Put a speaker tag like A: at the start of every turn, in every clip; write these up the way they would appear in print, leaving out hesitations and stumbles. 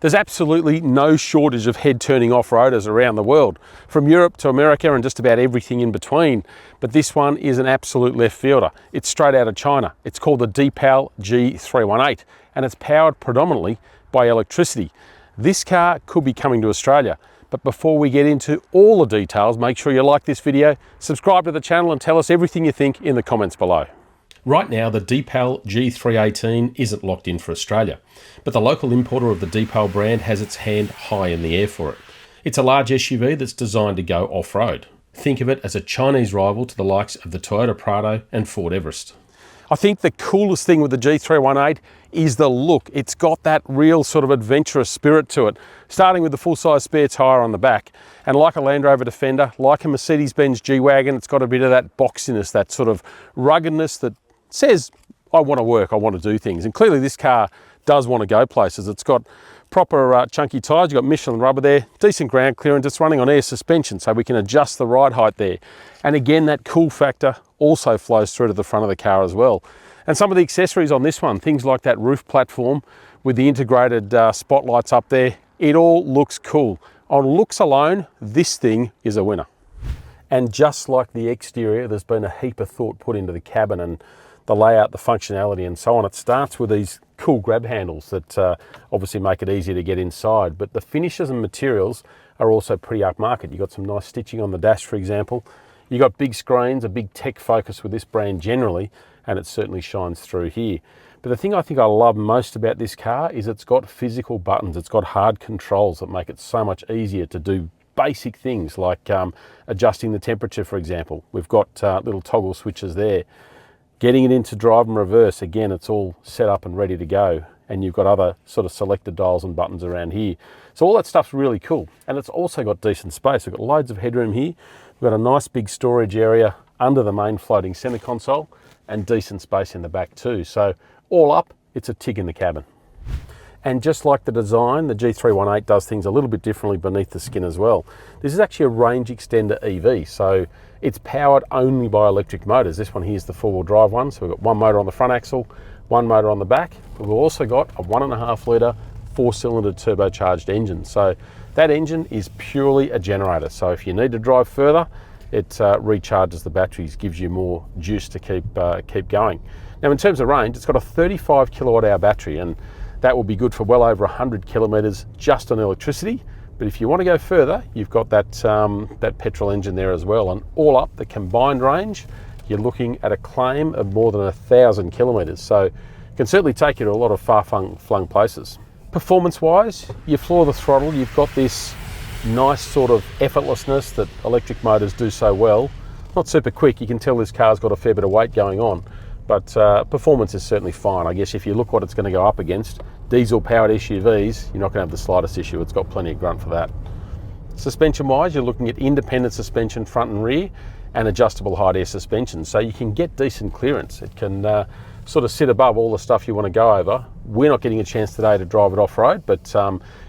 A: There's absolutely no shortage of head-turning off-roaders around the world, from Europe to America and just about everything in between. But this one is an absolute left fielder. It's straight out of China. It's called the Deepal G318, and it's powered predominantly by electricity. This car could be coming to Australia. But before we get into all the details, make sure you like this video, subscribe to the channel and tell us everything you think in the comments below. Right now, the Deepal G318 isn't locked in for Australia, but the local importer of the Deepal brand has its hand high in the air for it. It's a large SUV that's designed to go off-road. Think of it as a Chinese rival to the likes of the Toyota Prado and Ford Everest. I think the coolest thing with the G318 is the look. It's got that real sort of adventurous spirit to it, starting with the full-size spare tyre on the back. And like a Land Rover Defender, like a Mercedes-Benz G-Wagon, it's got a bit of that boxiness, that sort of ruggedness that says, I want to work, I want to do things. And clearly this car does want to go places. It's got proper chunky tyres, you've got Michelin rubber there, decent ground clearance, it's running on air suspension so we can adjust the ride height there. And again, that cool factor also flows through to the front of the car as well. And some of the accessories on this one, things like that roof platform with the integrated spotlights up there, it all looks cool. On looks alone, this thing is a winner. And just like the exterior, there's been a heap of thought put into the cabin and the layout, the functionality and so on. It starts with these cool grab handles that obviously make it easier to get inside, but the finishes and materials are also pretty upmarket. You've got some nice stitching on the dash, for example. You've got big screens, a big tech focus with this brand generally, and it certainly shines through here. But the thing I think I love most about this car is it's got physical buttons. It's got hard controls that make it so much easier to do basic things like adjusting the temperature, for example. We've got little toggle switches there. Getting it into drive and reverse, again, it's all set up and ready to go. And you've got other sort of selected dials and buttons around here. So all that stuff's really cool. And it's also got decent space. We've got loads of headroom here. We've got a nice big storage area under the main floating center console and decent space in the back too. So all up, it's a tick in the cabin. And just like the design, the G318 does things a little bit differently beneath the skin as well. This is actually a range extender EV, so it's powered only by electric motors. This one here is the four-wheel drive one, so we've got one motor on the front axle, one motor on the back, but we've also got a 1.5 litre four-cylinder turbocharged engine. So that engine is purely a generator, so if you need to drive further, it recharges the batteries, gives you more juice to keep going. Now in terms of range, it's got a 35 kilowatt hour battery, and that will be good for well over 100 kilometres just on electricity. But if you want to go further, you've got that, that petrol engine there as well. And all up, the combined range, you're looking at a claim of more than 1,000 kilometres. So it can certainly take you to a lot of far-flung places. Performance-wise, you floor the throttle, you've got this nice sort of effortlessness that electric motors do so well. Not super quick, you can tell this car's got a fair bit of weight going on. But performance is certainly fine. I guess if you look what it's going to go up against, diesel-powered SUVs, you're not going to have the slightest issue. It's got plenty of grunt for that. Suspension-wise, you're looking at independent suspension front and rear and adjustable high air suspension, so you can get decent clearance. It can sort of sit above all the stuff you want to go over. We're not getting a chance today to drive it off-road, but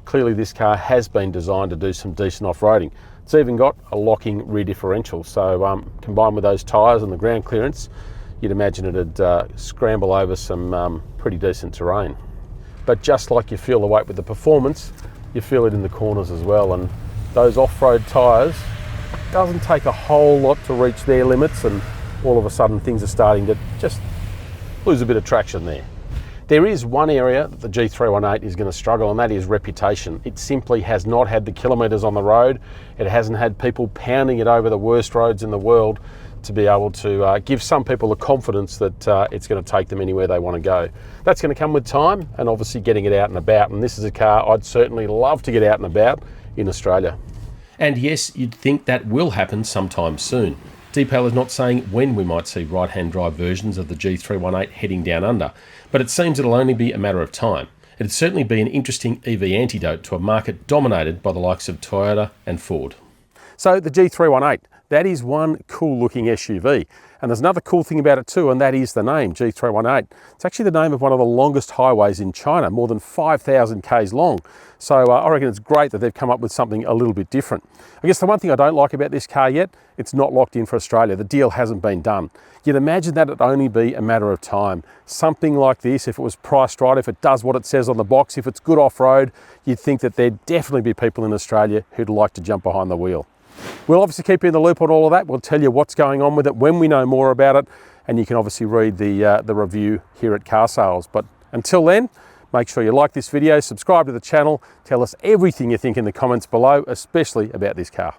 A: clearly this car has been designed to do some decent off-roading. It's even got a locking rear differential, so combined with those tyres and the ground clearance, you'd imagine it'd scramble over some pretty decent terrain. But just like you feel the weight with the performance, you feel it in the corners as well. And those off-road tyres, doesn't take a whole lot to reach their limits, and all of a sudden things are starting to just lose a bit of traction there. There is one area that the G318 is going to struggle, and that is reputation. It simply has not had the kilometres on the road. It hasn't had people pounding it over the worst roads in the world to be able to give some people the confidence that it's going to take them anywhere they want to go. That's going to come with time and obviously getting it out and about, and this is a car I'd certainly love to get out and about in Australia. And yes, you'd think that will happen sometime soon. Deepal is not saying when we might see right-hand drive versions of the G318 heading down under, but it seems it'll only be a matter of time. It'd certainly be an interesting EV antidote to a market dominated by the likes of Toyota and Ford. So the G318, That is one cool looking SUV. And there's another cool thing about it too, and that is the name, G318. It's actually the name of one of the longest highways in China, more than 5,000 k's long. So I reckon it's great that they've come up with something a little bit different. I guess the one thing I don't like about this car yet, it's not locked in for Australia. The deal hasn't been done. You'd imagine that it'd only be a matter of time. Something like this, if it was priced right, if it does what it says on the box, if it's good off-road, you'd think that there'd definitely be people in Australia who'd like to jump behind the wheel. We'll obviously keep you in the loop on all of that. We'll tell you what's going on with it when we know more about it, and you can obviously read the review here at Car Sales. But until then, make sure you like this video, subscribe to the channel, tell us everything you think in the comments below, especially about this car.